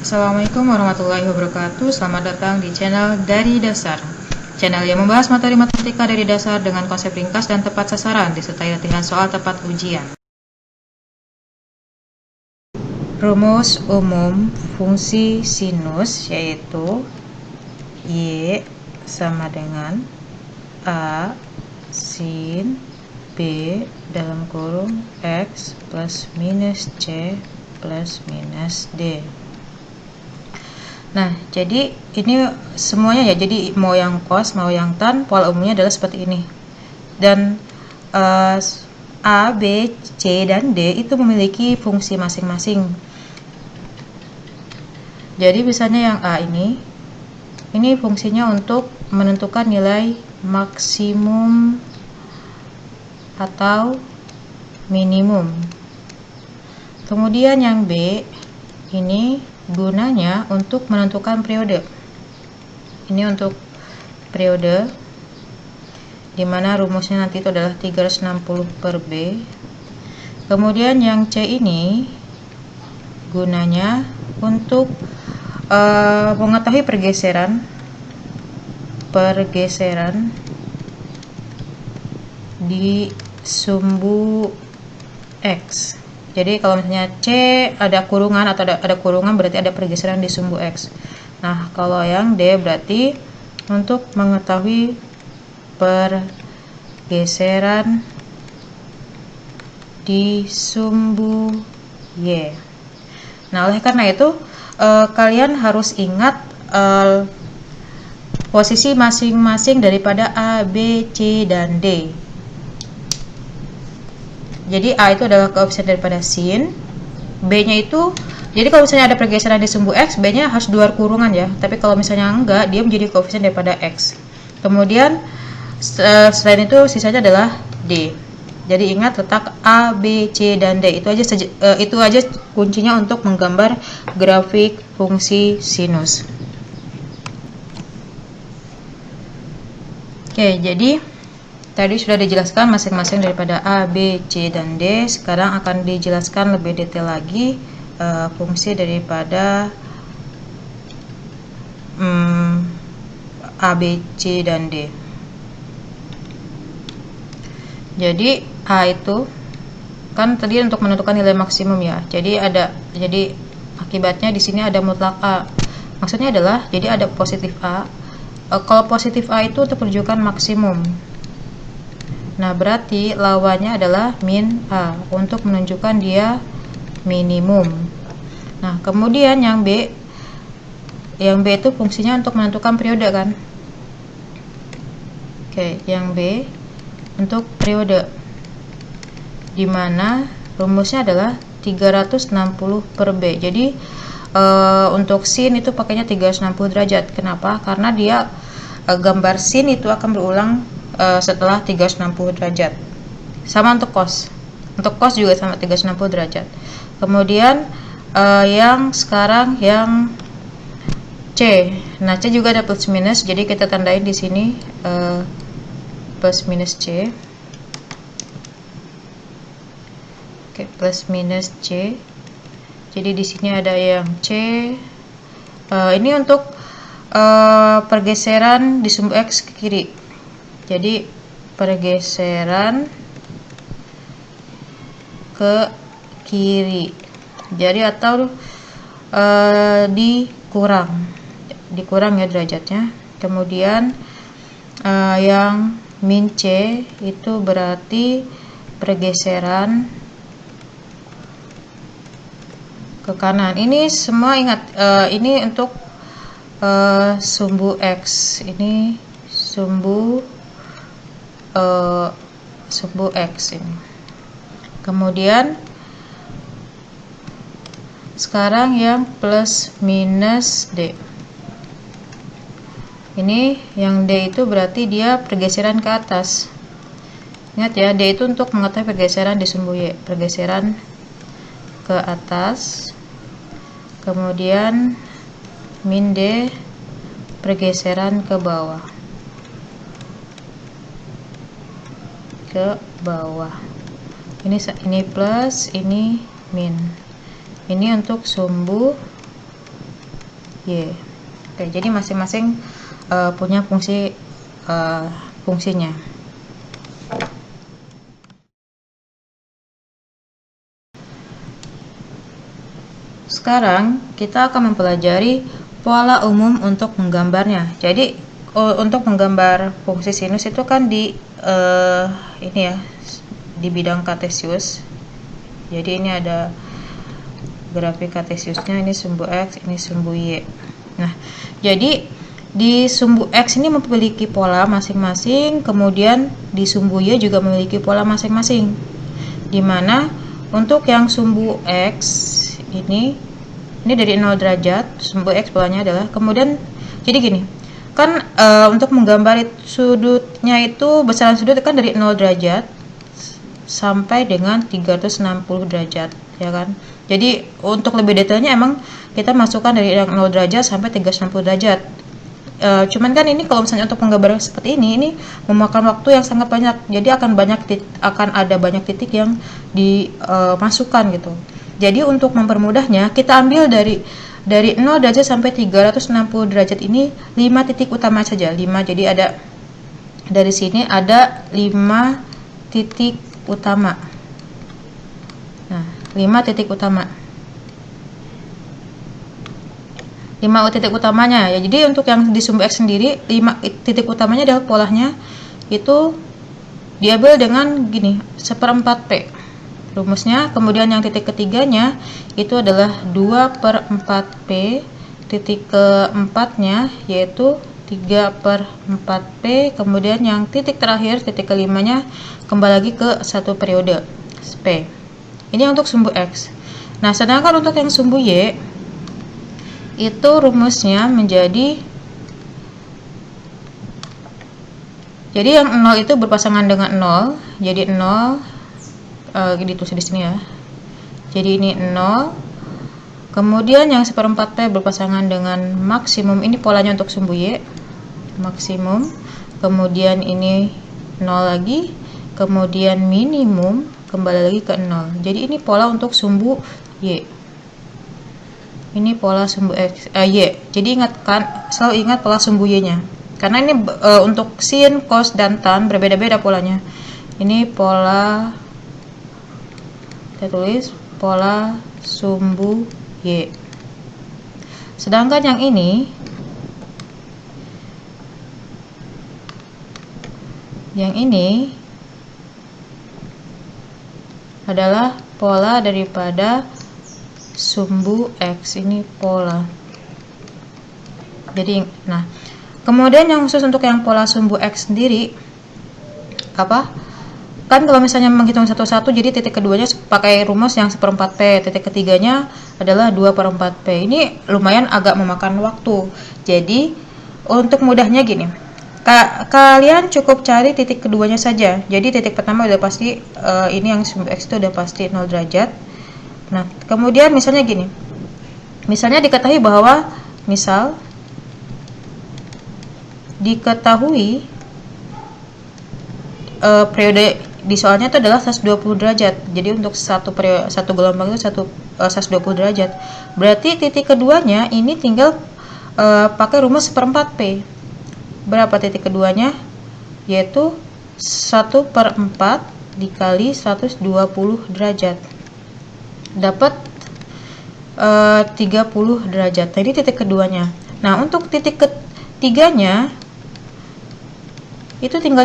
Assalamualaikum warahmatullahi wabarakatuh. Selamat datang di channel Dari Dasar, channel yang membahas materi matematika dari dasar dengan konsep ringkas dan tepat sasaran, disertai latihan soal tepat ujian. Rumus umum fungsi sinus yaitu Y sama dengan A sin B dalam kurung X plus minus C plus minus D. Nah, jadi ini semuanya ya, jadi mau yang cos mau yang tan, pola umumnya adalah seperti ini. Dan A, B, C, dan D itu memiliki fungsi masing-masing. Jadi misalnya yang A ini fungsinya untuk menentukan nilai maksimum atau minimum. Kemudian yang B ini gunanya untuk menentukan periode. Ini untuk periode, dimana rumusnya nanti itu adalah 360 per B. Kemudian yang C ini gunanya untuk mengetahui pergeseran di sumbu X. Jadi kalau misalnya C ada kurungan atau ada kurungan, berarti ada pergeseran di sumbu X. Nah, kalau yang D berarti untuk mengetahui pergeseran di sumbu Y. Nah, oleh karena itu kalian harus ingat posisi masing-masing daripada A, B, C, dan D. Jadi A itu adalah koefisien daripada sin, B-nya itu, jadi kalau misalnya ada pergeseran di sumbu X, B-nya harus di luar kurungan ya. Tapi kalau misalnya enggak, dia menjadi koefisien daripada X. Kemudian selain itu sisanya adalah D. Jadi ingat letak A, B, C, dan D. Itu aja kuncinya untuk menggambar grafik fungsi sinus. Oke, jadi tadi sudah dijelaskan masing-masing daripada A, B, C, dan D. Sekarang akan dijelaskan lebih detail lagi fungsi daripada A, B, C, dan D. Jadi A itu kan tadi untuk menentukan nilai maksimum ya. Jadi akibatnya di sini ada mutlak A. Maksudnya adalah jadi ada positif A. Kalau positif A itu untuk menunjukkan maksimum. Nah, berarti lawannya adalah min A untuk menunjukkan dia minimum. Nah, kemudian yang B itu fungsinya untuk menentukan periode kan. Oke, yang B untuk periode, dimana rumusnya adalah 360 per B. Jadi untuk sin itu pakainya 360 derajat. Kenapa? Karena dia gambar sin itu akan berulang setelah 360 derajat. Sama untuk cos. Untuk cos juga sama 360 derajat. Kemudian yang sekarang yang C. Nah, C juga ada plus minus, jadi kita tandain di sini plus minus C. Oke, plus minus C. Jadi di sini ada yang C. Ini untuk pergeseran di sumbu X ke kiri. Jadi pergeseran ke kiri. Jadi atau dikurang ya derajatnya. Kemudian yang min C itu berarti pergeseran ke kanan. Ini semua ingat, ini untuk sumbu X. Ini sumbu X ini. Kemudian sekarang yang plus minus D. Ini yang D itu berarti dia pergeseran ke atas. Ingat ya, D itu untuk mengetahui pergeseran di sumbu Y, pergeseran ke atas. Kemudian min D pergeseran ke bawah. Ini plus, ini min. Ini untuk sumbu Y. Oke, jadi masing-masing punya fungsinya. Sekarang kita akan mempelajari pola umum untuk menggambarnya. Jadi untuk menggambar fungsi sinus itu kan di ini ya, di bidang kartesius. Jadi ini ada grafik kartesiusnya, ini sumbu X, ini sumbu Y. Nah, jadi di sumbu X ini memiliki pola masing-masing, kemudian di sumbu Y juga memiliki pola masing-masing. Dimana untuk yang sumbu X ini dari 0 derajat, sumbu X polanya adalah, kemudian jadi gini, kan untuk menggambar sudutnya itu, besaran sudut kan dari 0 derajat sampai dengan 360 derajat, ya kan. Jadi untuk lebih detailnya emang kita masukkan dari yang 0 derajat sampai 360 derajat. Cuman kan ini kalau misalnya untuk penggambaran seperti ini memakan waktu yang sangat banyak. Jadi akan ada banyak titik yang dimasukkan gitu. Jadi untuk mempermudahnya kita ambil dari 0 derajat sampai 360 derajat ini 5 titik utama saja. 5, jadi ada dari sini ada 5 titik utama. Nah, 5 titik utama. 5 titik utamanya ya. Jadi untuk yang di sumbu X sendiri 5 titik utamanya adalah polanya itu diambil dengan gini, 1/4 P rumusnya. Kemudian yang titik ketiganya itu adalah 2/4 P, titik keempatnya yaitu 3/4 P, kemudian yang titik terakhir, titik kelimanya kembali lagi ke 1 periode P. Ini untuk sumbu X. Nah, sedangkan untuk yang sumbu Y itu rumusnya menjadi, jadi yang 0 itu berpasangan dengan 0, jadi 0 ditulis di sini ya. Jadi ini 0. Kemudian yang 1/4 P berpasangan dengan maksimum, ini polanya untuk sumbu Y, maksimum. Kemudian ini 0 lagi, kemudian minimum kembali lagi ke 0. Jadi ini pola untuk sumbu Y. Ini pola sumbu Y. Jadi selalu ingat pola sumbu Y-nya. Karena ini untuk sin, cos, dan tan berbeda-beda polanya. Ini pola, kita tulis pola sumbu Y. Sedangkan yang ini adalah pola daripada sumbu X. Ini pola. Jadi, nah, kemudian yang khusus untuk yang pola sumbu X sendiri apa? Kan kalau misalnya menghitung satu-satu, jadi titik keduanya pakai rumus yang 1/4 P, titik ketiganya adalah 2/4 P. Ini lumayan agak memakan waktu. Jadi untuk mudahnya gini, kalian cukup cari titik keduanya saja. Jadi titik pertama udah pasti, ini yang sumbu X itu udah pasti 0 derajat. Nah, kemudian misalnya gini, misalnya diketahui bahwa periode di soalnya itu adalah 120 derajat. Jadi untuk satu gelombang itu 120 derajat. Berarti titik keduanya ini tinggal pakai rumus 1/4 P. Berapa titik keduanya? Yaitu 1/4 dikali 120 derajat. Dapat 30 derajat. Jadi titik keduanya. Nah, untuk titik ketiganya itu tinggal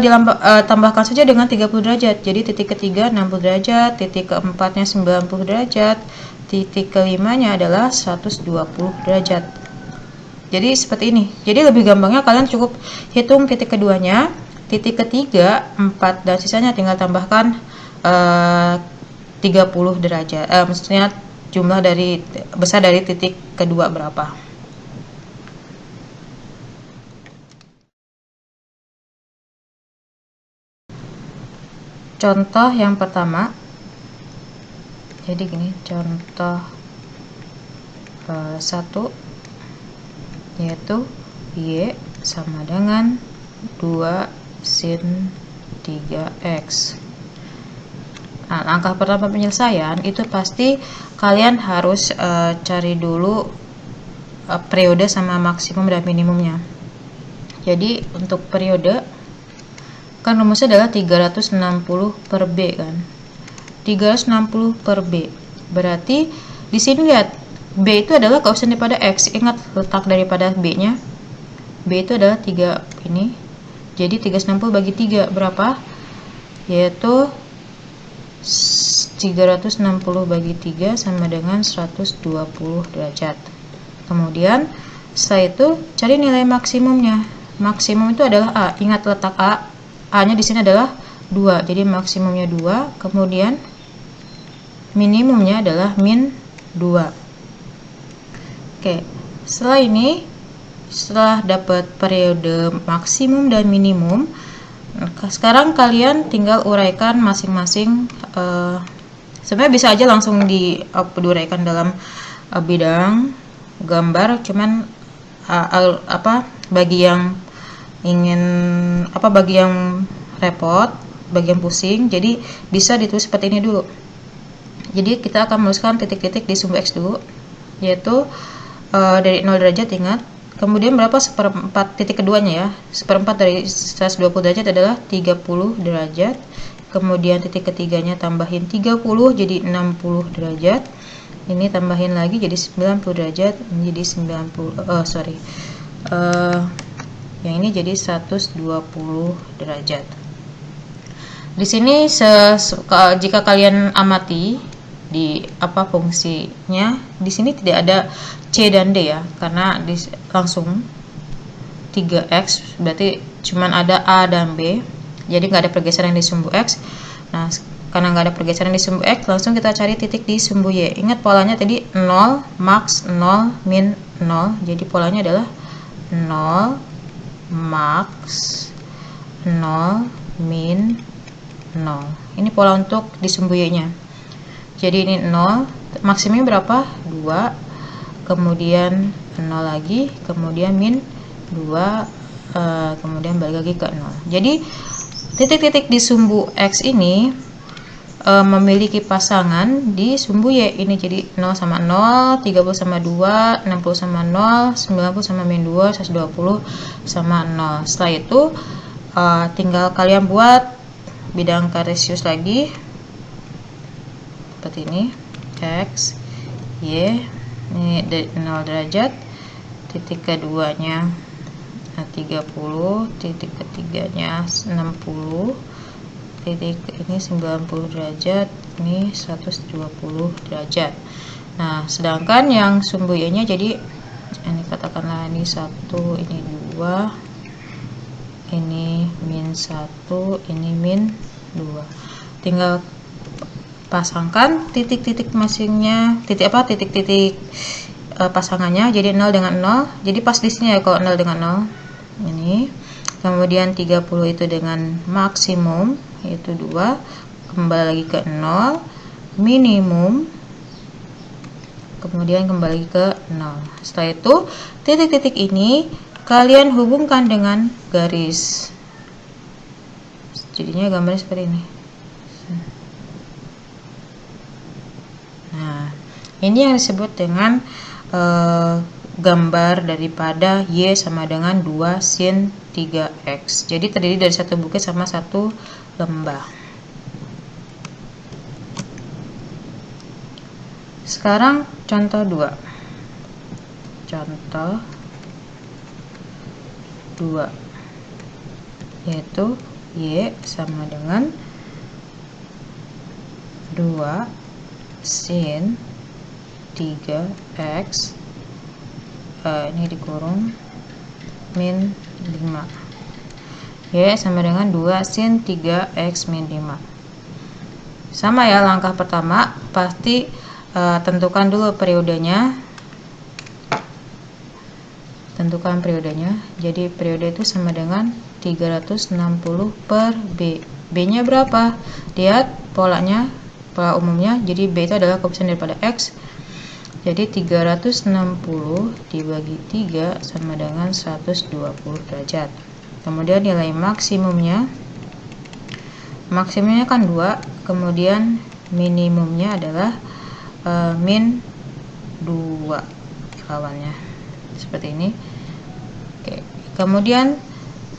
tambahkan saja dengan 30 derajat. Jadi titik ketiga 60 derajat, titik keempatnya 90 derajat, titik kelimanya adalah 120 derajat. Jadi seperti ini. Jadi lebih gampangnya kalian cukup hitung titik keduanya, titik ketiga 4, dan sisanya tinggal tambahkan 30 derajat. Maksudnya jumlah besar dari titik kedua berapa. Contoh yang pertama, jadi gini, contoh 1 yaitu Y sama dengan 2 sin 3x. Nah, langkah pertama penyelesaian itu pasti kalian harus cari dulu periode sama maksimum dan minimumnya. Jadi untuk periode kan rumusnya adalah 360 per B kan. 360 per B. Berarti di sini lihat B itu adalah koefisien daripada X. Ingat letak daripada B-nya. B itu adalah 3 ini. Jadi 360 bagi 3 berapa? Yaitu 360 bagi 3 sama dengan 120 derajat. Kemudian setelah itu cari nilai maksimumnya. Maksimum itu adalah A. Ingat letak A. A-nya di sini adalah 2. Jadi maksimumnya 2. Kemudian minimumnya adalah min 2. Oke. Setelah ini, setelah dapat periode maksimum dan minimum, sekarang kalian tinggal uraikan masing-masing. Sebenarnya bisa aja langsung diuraikan dalam bidang gambar, cuman bagi yang repot, bagi yang pusing, jadi bisa ditulis seperti ini dulu. Jadi kita akan menuliskan titik-titik di sumbu X dulu, yaitu dari 0 derajat, ingat. Kemudian berapa seperempat titik keduanya ya? Seperempat dari 120 derajat adalah 30 derajat. Kemudian titik ketiganya tambahin 30 jadi 60 derajat. Ini tambahin lagi jadi 90 derajat, menjadi 90 yang ini jadi 120 derajat. Di sini jika kalian amati di fungsinya, di sini tidak ada C dan D ya, karena langsung 3X, berarti cuman ada A dan B, jadi nggak ada pergeseran di sumbu X. Nah, karena nggak ada pergeseran di sumbu X, langsung kita cari titik di sumbu Y. Ingat polanya tadi 0, max, 0, min, 0, jadi polanya adalah 0, max, 0, min, 0. Ini pola untuk di sumbu Y nya. Jadi ini 0, maksimumnya berapa? 2, kemudian 0 lagi, kemudian min 2, kemudian balik lagi ke 0. Jadi titik-titik di sumbu X ini memiliki pasangan di sumbu Y ini. Jadi 0 sama 0, 30 sama 2, 60 sama 0, 90 sama min 2, 120 sama 0. Setelah itu tinggal kalian buat bidang kartesius lagi seperti ini. X, Y, ini dari 0 derajat, titik keduanya 30, titik ketiganya 60, titik ini 90 derajat, ini 120 derajat. Nah, sedangkan yang sumbu Y nya jadi ini katakanlah ini 1, ini 2, ini min 1, ini min 2. Tinggal pasangkan titik-titik masingnya, titik-titik pasangannya, jadi 0 dengan 0. Jadi pas di sini ya kalau 0 dengan 0. Ini. Kemudian 30 itu dengan maksimum yaitu 2, kembali lagi ke 0, minimum, kemudian kembali ke 0. Setelah itu titik-titik ini kalian hubungkan dengan garis. Jadinya gambarnya seperti ini. Nah, ini yang disebut dengan gambar daripada Y sama dengan 2 sin 3X. Jadi terdiri dari satu bukit sama satu lembah. Sekarang contoh 2. Contoh 2 yaitu Y sama dengan 2 sin 3X, ini dikurung, min 5. Y sama dengan 2 sin 3X min 5. Sama ya, langkah pertama pasti tentukan dulu periodenya. Tentukan periodenya. Jadi periode itu sama dengan 360 per B. B-nya berapa? Lihat polanya, pola umumnya. Jadi B itu adalah koefisien daripada X. Jadi 360 dibagi 3 sama dengan 120 derajat. Kemudian nilai maksimumnya kan 2, kemudian minimumnya adalah min 2 lawannya. seperti ini. Oke, kemudian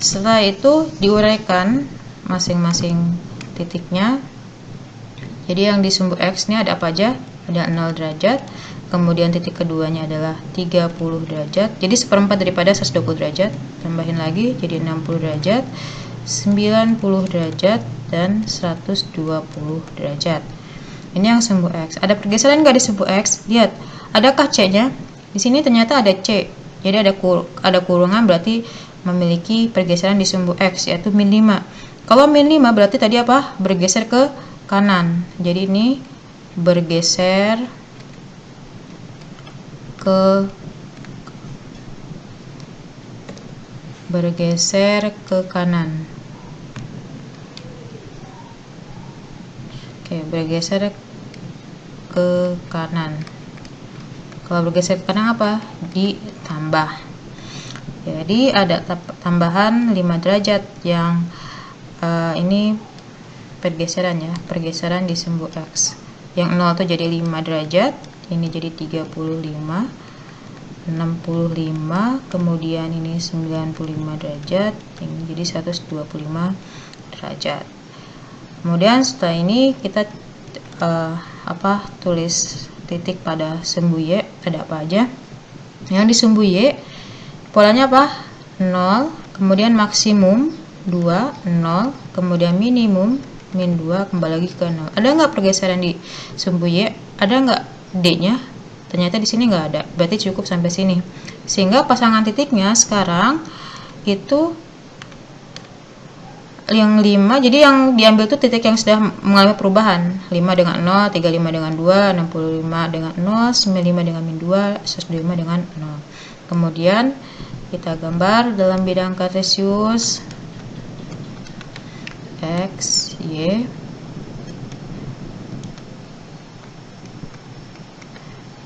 setelah itu diuraikan masing-masing titiknya. Jadi yang di sumbu X ini ada apa aja? Ada 0 derajat, kemudian titik keduanya adalah 30 derajat, jadi seperempat daripada 120 derajat, tambahin lagi jadi 60 derajat, 90 derajat, dan 120 derajat. Ini yang sumbu X. Ada pergeseran nggak di sumbu X? Lihat, adakah C-nya? Di sini ternyata ada C, jadi ada kurungan, berarti memiliki pergeseran di sumbu X, yaitu min 5. Kalau min 5 berarti tadi apa? Bergeser ke kanan. Jadi ini bergeser ke kanan. Oke, bergeser ke kanan. Kalau bergeser ke kanan apa? Ditambah. Jadi ada tambahan 5 derajat yang ini pergeseran ya, pergeseran di sumbu X. Yang 0 itu jadi 5 derajat, ini jadi 35, 65, kemudian ini 95 derajat, ini jadi 125 derajat. Kemudian setelah ini kita tulis titik pada sumbu Y, ada apa aja? Yang di sumbu Y polanya apa? 0, kemudian maksimum 2, 0, kemudian minimum min 2, kembali lagi ke 0. Ada nggak pergeseran di sumbu Y? Ada nggak D-nya? Ternyata di sini nggak ada, berarti cukup sampai sini. Sehingga pasangan titiknya sekarang itu yang 5, jadi yang diambil itu titik yang sudah mengalami perubahan. 5 dengan 0, 35 dengan 2, 65 dengan 0, 95 dengan min 2, 125 dengan 0. Kemudian kita gambar dalam bidang kartesius X, Y.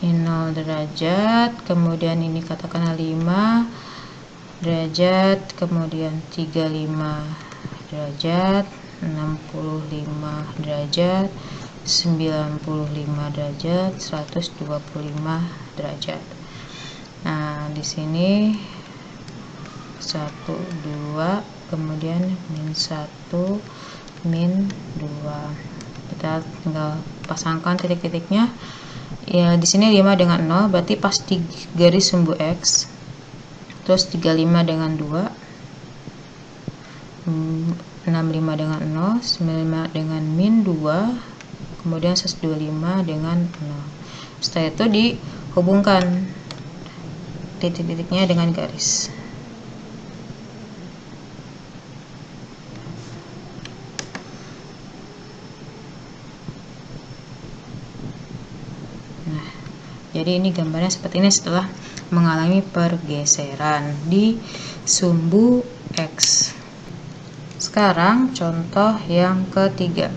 Ini 0 derajat, kemudian ini katakanlah 5 derajat, kemudian 35 derajat, 65 derajat, 95 derajat, 125 derajat. Nah, di sini 1, 2, kemudian min 1, min 2. Kita tinggal pasangkan titik-titiknya. Ya, di sini 5 dengan 0 berarti pas di garis sumbu X. Terus 35 dengan 2, 65 dengan 0, 95 dengan min 2, kemudian 125 dengan 0. Setelah itu dihubungkan titik-titiknya dengan garis. Nah, jadi ini gambarnya seperti ini setelah mengalami pergeseran di sumbu X. Sekarang contoh yang ketiga.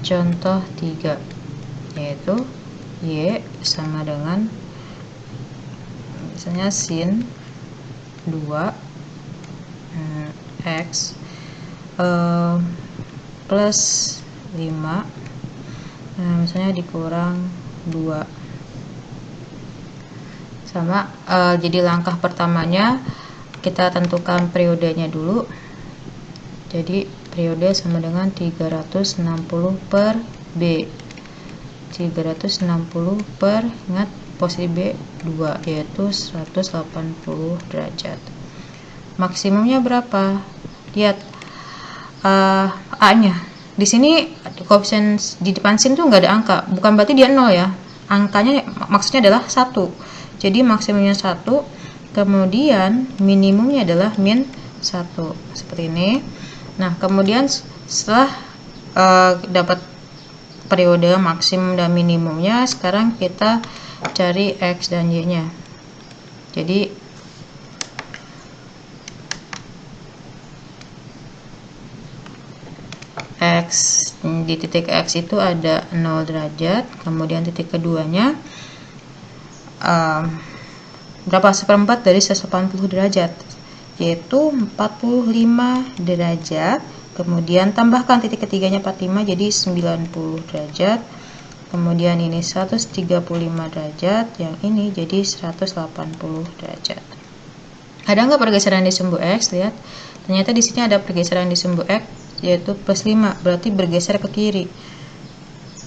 Contoh 3, yaitu Y sama dengan misalnya sin 2 X plus 5, misalnya dikurang 2 sama. Jadi langkah pertamanya kita tentukan periodenya dulu. Jadi periode sama dengan 360 per B, 360 per, ingat posisi B 2, yaitu 180 derajat. Maksimumnya berapa? Lihat A nya di sini, koefisien di depan sin tuh nggak ada angka, bukan berarti dia 0 ya, angkanya maksudnya adalah 1. Jadi maksimumnya 1, kemudian minimumnya adalah min 1, seperti ini. Nah, kemudian setelah dapat periode maksimum dan minimumnya, sekarang kita cari X dan Y nya. Jadi X, di titik X itu ada 0 derajat, kemudian titik keduanya berapa? Seperempat dari 180 derajat, yaitu 45 derajat. Kemudian tambahkan titik ketiganya 45, jadi 90 derajat. kemudian ini 135 derajat, yang ini jadi 180 derajat. Ada nggak pergeseran di sumbu X? Lihat, ternyata di sini ada pergeseran di sumbu X, yaitu plus 5, berarti bergeser ke kiri.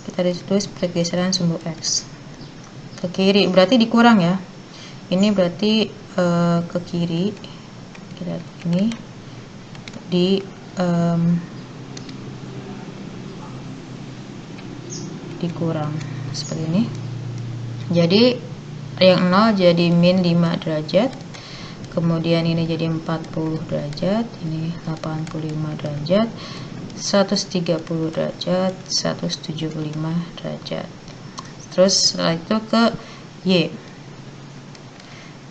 Kita tulis pergeseran sumbu X ke kiri, berarti dikurang ya. Ini berarti ke kiri. Kita ini dikurang seperti ini. Jadi yang 0 jadi min 5 derajat, kemudian ini jadi 40 derajat, ini 85 derajat, 130 derajat, 175 derajat. Terus setelah itu ke Y.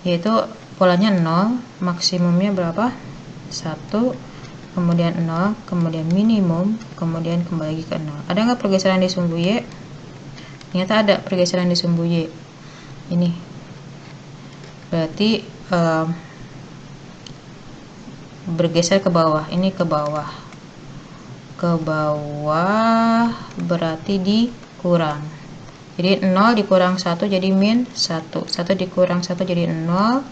Yaitu polanya 0, maksimumnya berapa? 1, kemudian 0, kemudian minimum, kemudian kembali lagi ke 0. Ada nggak pergeseran di sumbu Y? Ternyata ada pergeseran di sumbu Y. Ini berarti bergeser ke bawah. Ini ke bawah. Ke bawah berarti dikurang. Jadi 0 dikurang 1 jadi min 1. 1 dikurang 1 jadi 0.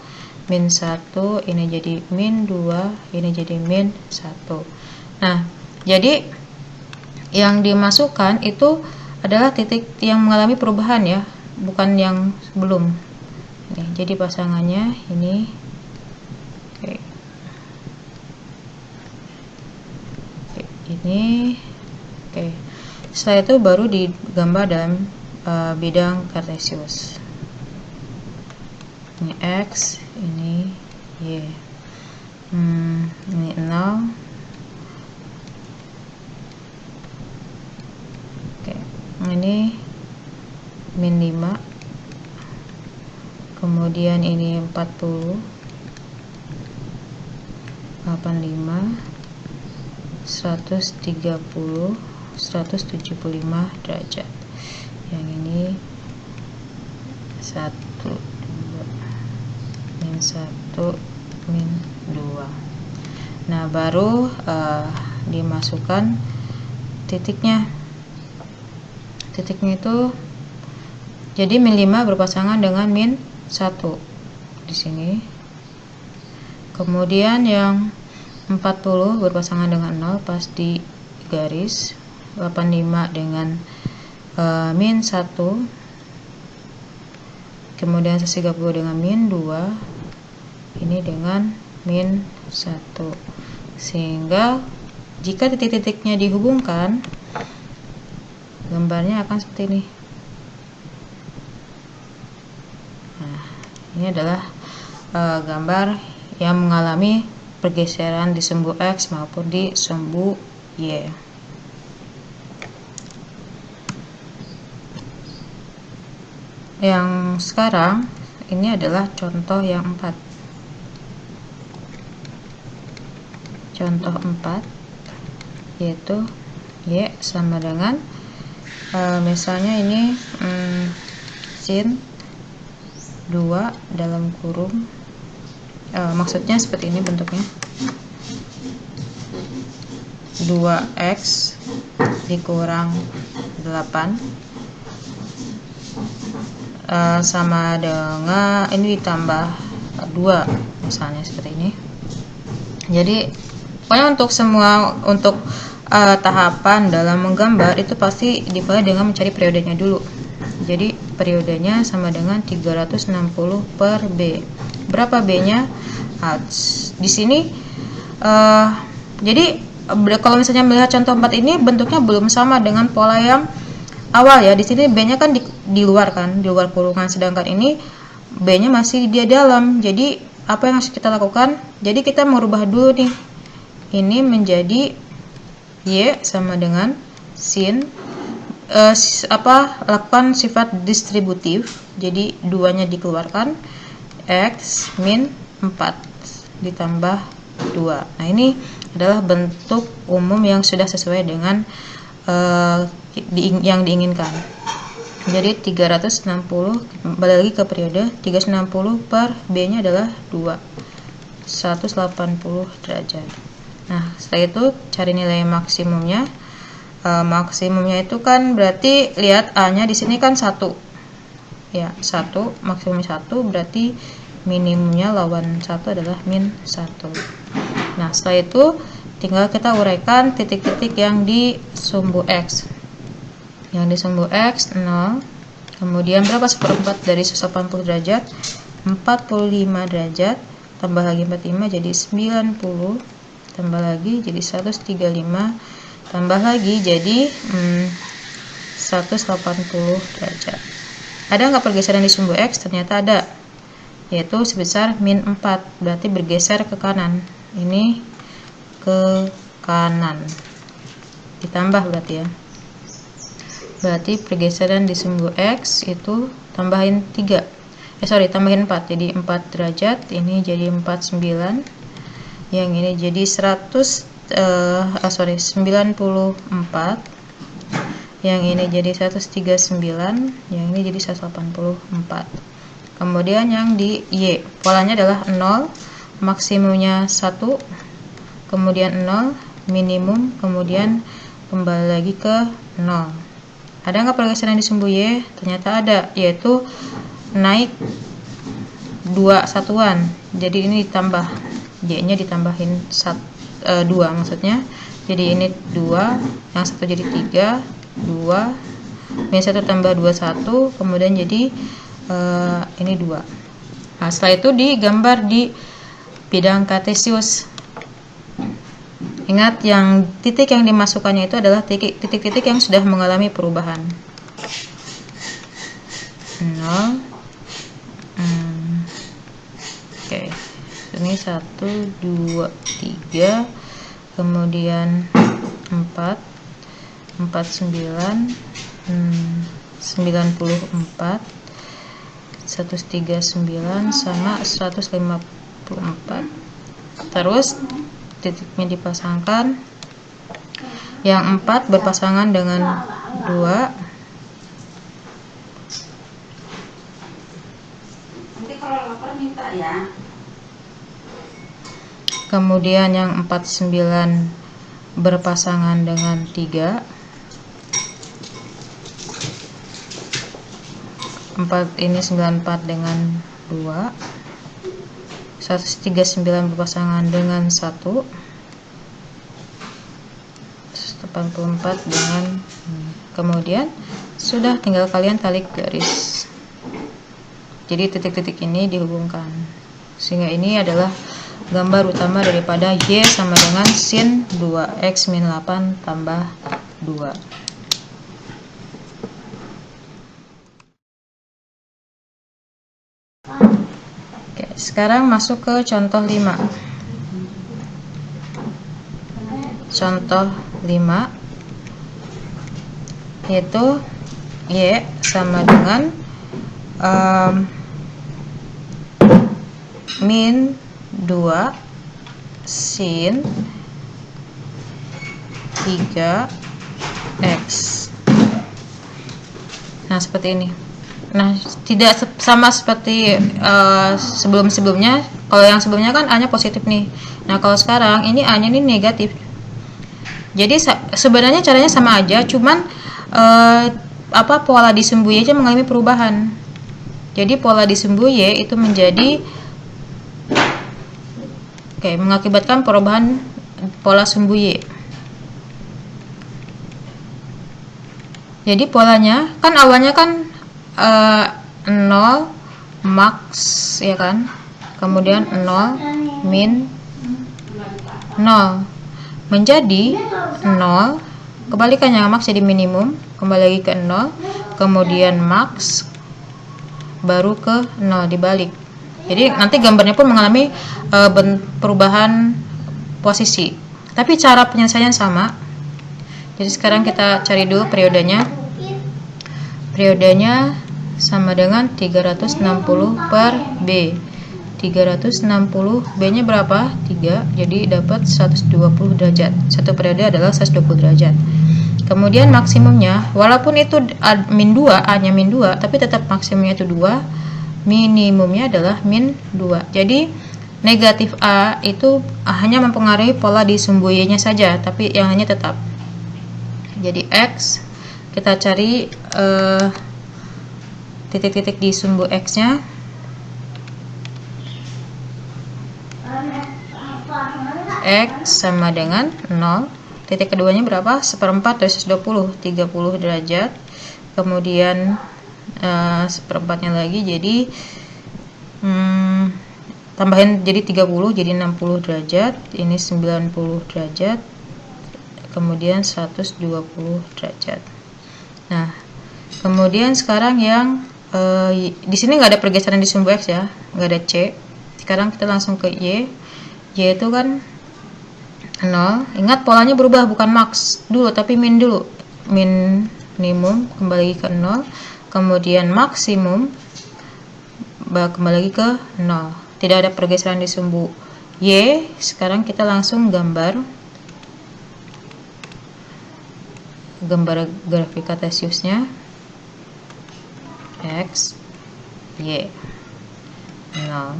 Min 1, ini jadi min 2, ini jadi min 1. Nah, jadi yang dimasukkan itu adalah titik yang mengalami perubahan ya, bukan yang sebelum. Ini, jadi pasangannya ini. Oke. Ini. Oke. Setelah itu baru digambar dalam bidang kartesius. Ini X, ini Y. Ini 0. Oke. Ini min 5. Kemudian ini 40, 85, 130, 175 derajat. Yang ini 1, 2, min 1, min 2. Nah, baru dimasukkan titiknya. Titiknya itu jadi min 5 berpasangan dengan min 1 di sini. Kemudian yang 40 berpasangan dengan 0 pas di garis. 85 dengan min 1, kemudian 130 dengan min 2, ini dengan min 1. Sehingga jika titik-titiknya dihubungkan, gambarnya akan seperti ini. Nah, ini adalah gambar yang mengalami pergeseran di sumbu X maupun di sumbu Y. Yang sekarang ini adalah contoh yang 4. Contoh 4 yaitu Y sama dengan misalnya ini sin 2 dalam kurung, maksudnya seperti ini bentuknya, 2x dikurang 8 sama dengan ini ditambah 2, misalnya seperti ini. Jadi pokoknya untuk semua tahapan dalam menggambar itu pasti dimulai dengan mencari periodenya dulu. Jadi periodenya sama dengan 360 per B. Berapa B-nya? Di sini jadi kalau misalnya melihat contoh 4 ini bentuknya belum sama dengan pola yang awal ya. Di sini B-nya kan di luar kan, di luar kurungan, sedangkan ini B-nya masih di dalam. Jadi apa yang harus kita lakukan? Jadi kita merubah dulu nih. Ini menjadi Y sama dengan sin lakukan sifat distributif. Jadi 2-nya dikeluarkan, X min 4 ditambah 2. Nah, ini adalah bentuk umum yang sudah sesuai dengan yang diinginkan. Jadi 360 balik lagi ke periode, 360 per B-nya adalah 2, 180 derajat. Nah, setelah itu cari nilai maksimumnya. maksimumnya itu kan berarti lihat A-nya di sini kan 1. Ya, 1, maksimumnya 1, berarti minimumnya lawan 1 adalah min 1. Nah, setelah itu tinggal kita uraikan titik-titik yang di sumbu X. Yang di sumbu X 0. Kemudian berapa 1/4 dari 180 derajat? 45 derajat. Tambah lagi 45 jadi 90. Tambah lagi jadi 135. Tambah lagi jadi 180 derajat. Ada nggak pergeseran di sumbu X? Ternyata ada, yaitu sebesar min 4. Berarti bergeser ke kanan. Ini ke kanan. Ditambah berarti ya. Berarti pergeseran di sumbu X itu tambahin 3. Tambahin 4. Jadi 4 derajat. Ini jadi 49. Yang ini jadi 94. Yang ini jadi 139. Yang ini jadi 184. Kemudian yang di Y, polanya adalah 0, maksimumnya 1, kemudian 0, minimum, kemudian kembali lagi ke 0. Ada nggak pergeseran di sumbu Y? Ternyata ada, yaitu naik 2 satuan. Jadi ini ditambah, Y-nya ditambahin 2 maksudnya. Jadi ini 2, yang satu jadi 3, 2, min 1 tambah 2, 1, kemudian jadi ini 2. Nah, setelah itu digambar di bidang kartesius. Ingat, yang titik yang dimasukkannya itu adalah titik-titik yang sudah mengalami perubahan. 0. Oke. Ini 1, 2, 3. Kemudian 4, 49, 94, 139 sama 154. Terus titiknya dipasangkan. Yang 4 berpasangan dengan 2. Nanti kalau lapar minta ya. Kemudian yang 49 berpasangan dengan 3. 4 ini 94 dengan 2. 139 berpasangan dengan 1. 184 dengan kemudian sudah, tinggal kalian tarik garis. Jadi titik-titik ini dihubungkan. Sehingga ini adalah gambar utama daripada Y sama dengan sin 2X min 8 tambah 2. Sekarang masuk ke contoh 5. Contoh 5 yaitu Y sama dengan min 2 sin 3X. Nah, seperti ini. Nah, tidak sama seperti sebelum-sebelumnya. Kalau yang sebelumnya kan A-nya positif nih. Nah, kalau sekarang ini A-nya ini negatif. Jadi sebenarnya caranya sama aja, cuman pola di sumbu Y aja mengalami perubahan. Jadi pola di sumbu Y itu menjadi mengakibatkan perubahan pola sumbu Y. Jadi polanya kan awalnya kan 0 max ya kan, kemudian 0 min 0 menjadi 0, kebalikannya max jadi minimum, kembali lagi ke 0, kemudian max baru ke 0, dibalik. Jadi nanti gambarnya pun mengalami perubahan posisi, tapi cara penyelesaian sama. Jadi sekarang kita cari dulu periodenya. Periodenya sama dengan 360 per B. 360, B-nya berapa? 3, jadi dapat 120 derajat. Satu periode adalah 120 derajat. Kemudian maksimumnya, walaupun itu min 2, A-nya min 2, tapi tetap maksimumnya itu 2, minimumnya adalah min 2. Jadi negatif A itu hanya mempengaruhi pola di sumbu Y-nya saja, tapi yang lainnya tetap. Jadi X, kita cari titik-titik di sumbu X-nya. X sama dengan 0. Titik keduanya berapa? 1/4 dari 120, 30 derajat. Kemudian 1/4-nya lagi, jadi tambahin jadi 30, jadi 60 derajat. Ini 90 derajat. Kemudian 120 derajat. Nah, kemudian sekarang yang di sini nggak ada pergeseran di sumbu X ya, nggak ada C. Sekarang kita langsung ke Y. Y itu kan 0. Ingat polanya berubah, bukan max dulu tapi min dulu. Minimum kembali ke 0, kemudian maksimum kembali lagi ke 0. Tidak ada pergeseran di sumbu Y. Sekarang kita langsung gambar grafik Cartesiusnya. X, Y, 0.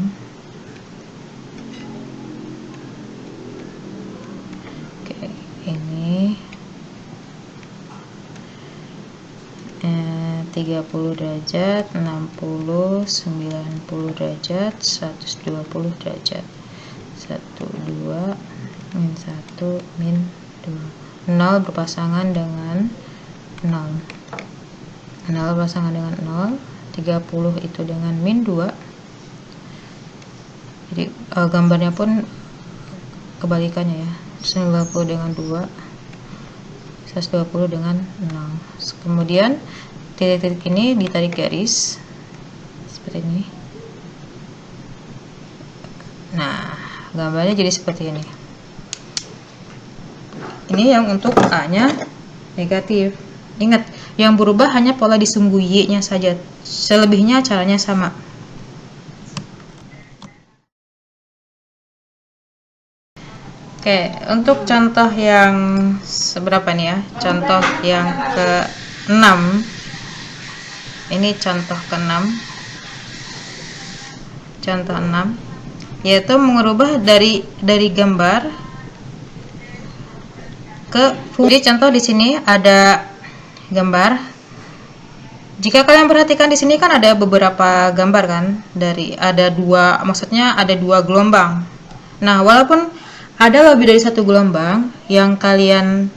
Oke, ini 30 derajat, 60, 90 derajat, 120 derajat. 1, 2, min 1, min 2. 0 berpasangan dengan 0. 0 berpasangan dengan 0. 30 itu dengan min 2. Jadi gambarnya pun kebalikannya ya. 90 dengan 2, 120 dengan 0. Kemudian titik-titik ini ditarik garis seperti ini. Nah, gambarnya jadi seperti ini. Ini yang untuk A-nya negatif. Ingat, yang berubah hanya pola di sumbu Y-nya saja. Selebihnya caranya sama. Oke, untuk contoh yang seberapa nih ya? Contoh yang ke-6. Ini contoh ke-6. Contoh 6, yaitu mengubah dari gambar ke fungsi. Contoh di sini ada gambar. Jika kalian perhatikan di sini kan ada beberapa gambar kan, ada dua gelombang. Nah, walaupun ada lebih dari satu gelombang, yang kalian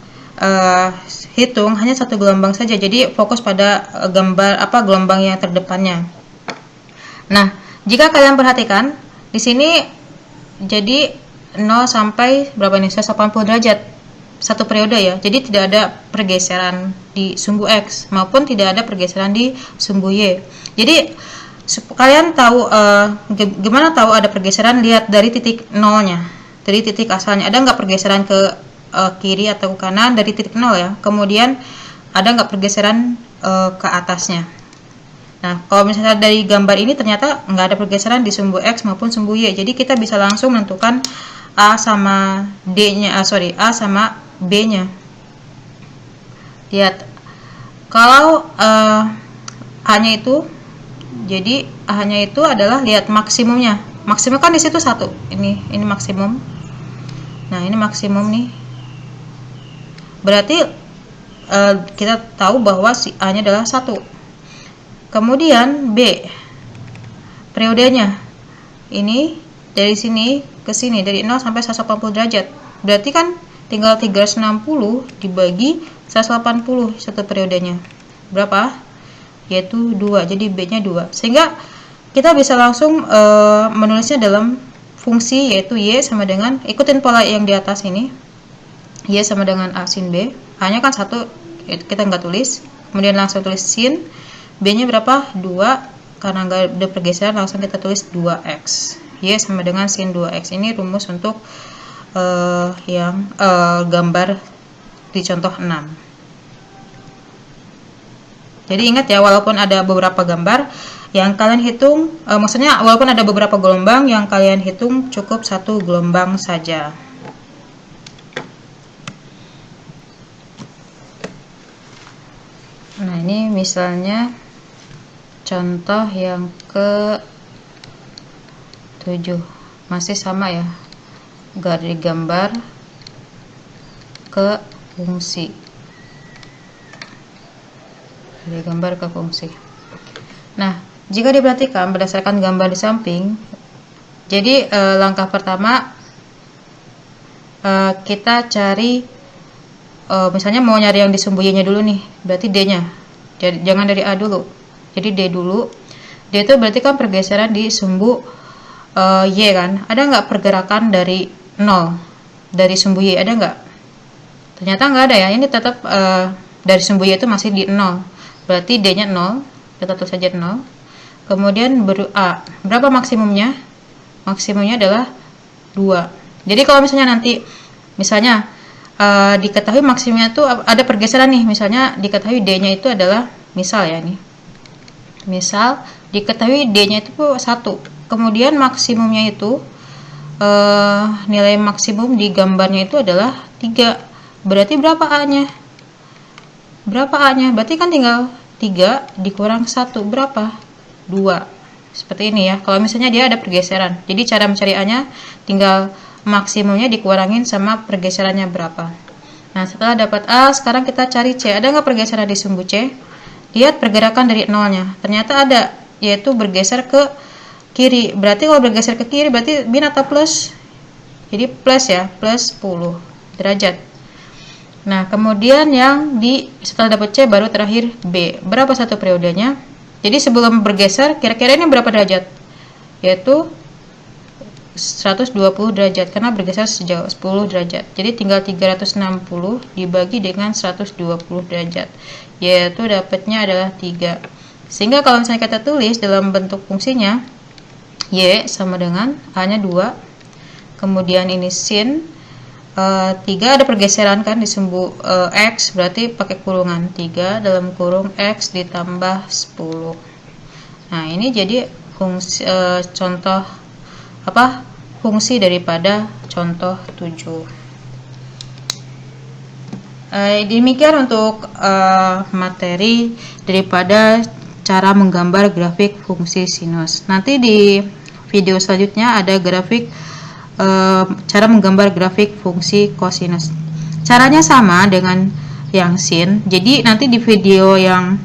hitung hanya satu gelombang saja. Jadi fokus pada gelombang yang terdepannya. Nah, jika kalian perhatikan di sini jadi 0 sampai berapa nih? 180 derajat. Satu periode ya, jadi tidak ada pergeseran di sumbu X maupun tidak ada pergeseran di sumbu Y. Jadi kalian tahu gimana tahu ada pergeseran? Lihat dari titik nolnya, dari titik asalnya ada nggak pergeseran ke kiri atau ke kanan dari titik nol ya. Kemudian ada nggak pergeseran ke atasnya. Nah, kalau misalnya dari gambar ini ternyata nggak ada pergeseran di sumbu X maupun sumbu Y, jadi kita bisa langsung menentukan A sama D-nya, A sama B-nya. Lihat, kalau A-nya itu, jadi A-nya itu adalah lihat maksimumnya. Maksimum kan di situ 1. Ini maksimum. Nah, ini maksimum nih. Berarti kita tahu bahwa si A-nya adalah 1. Kemudian B, periodenya. Ini dari sini ke sini, dari 0 sampai 180 derajat. Berarti kan tinggal 360 dibagi 180 satu periodenya. Berapa? Yaitu 2. Jadi B-nya 2. Sehingga kita bisa langsung menulisnya dalam fungsi, yaitu Y sama dengan, ikutin pola yang di atas ini. Y sama dengan A sin B. A-nya kan 1, kita nggak tulis. Kemudian langsung tulis sin. B-nya berapa? 2. Karena nggak ada pergeseran, langsung kita tulis 2X. Y sama dengan sin 2X. Ini rumus untuk yang gambar di contoh 6. Jadi ingat ya, walaupun ada beberapa gambar yang kalian hitung, maksudnya walaupun ada beberapa gelombang yang kalian hitung, cukup satu gelombang saja. Nah, ini misalnya contoh yang ke-7. Masih sama ya, dari gambar ke fungsi. dari gambar ke fungsi. Nah, jika diperhatikan berdasarkan gambar di samping, jadi langkah pertama kita cari, misalnya mau nyari yang di sumbu Y-nya dulu nih, berarti D-nya. Jadi jangan dari A dulu. Jadi D dulu. D itu berarti kan pergeseran di sumbu Y kan. Ada nggak pergerakan dari 0 dari sumbu Y? Ada nggak? Ternyata nggak ada ya. Ini tetap dari sumbu Y itu masih di 0. Berarti D-nya 0. Kita tulis saja 0. Kemudian A. Berapa maksimumnya? Maksimumnya adalah 2. Jadi kalau misalnya nanti diketahui maksimumnya itu ada pergeseran nih, misalnya diketahui D-nya itu adalah, misal ya nih, misal diketahui D-nya itu 1, kemudian maksimumnya itu nilai maksimum di gambarnya itu adalah 3, berarti berapa A-nya? Berarti kan tinggal 3 dikurang 1, berapa? 2. Seperti ini ya, kalau misalnya dia ada pergeseran. Jadi cara mencari A-nya tinggal maksimumnya dikurangin sama pergeserannya berapa. Nah, setelah dapat A, sekarang kita cari C. Ada nggak pergeseran di sumbu C? Lihat pergerakan dari nolnya. Ternyata ada, yaitu bergeser ke kiri. Berarti kalau bergeser ke kiri berarti min atau plus? Jadi plus ya, plus 10 derajat. Nah, kemudian yang setelah dapat C baru terakhir B. Berapa satu periodenya? Jadi sebelum bergeser, kira-kira ini berapa derajat? Yaitu 120 derajat, karena bergeser sejauh 10 derajat. Jadi tinggal 360 dibagi dengan 120 derajat, yaitu dapatnya adalah 3. Sehingga kalau misalnya kita tulis dalam bentuk fungsinya, Y sama dengan A-nya 2, kemudian ini sin 3, ada pergeseran kan di sumbu X, berarti pakai kurungan 3 dalam kurung X ditambah 10. Nah, ini jadi fungsi contoh fungsi daripada contoh 7. Demikian untuk materi daripada cara menggambar grafik fungsi sinus. Nanti di video selanjutnya ada grafik cara menggambar grafik fungsi kosinus. Caranya sama dengan yang sin. Jadi nanti di video yang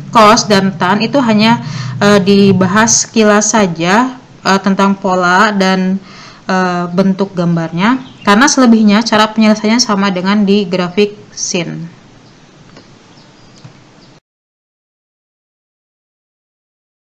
cos dan tan itu hanya dibahas sekilas saja tentang pola dan bentuk gambarnya, karena selebihnya cara penyelesaiannya sama dengan di grafik sin.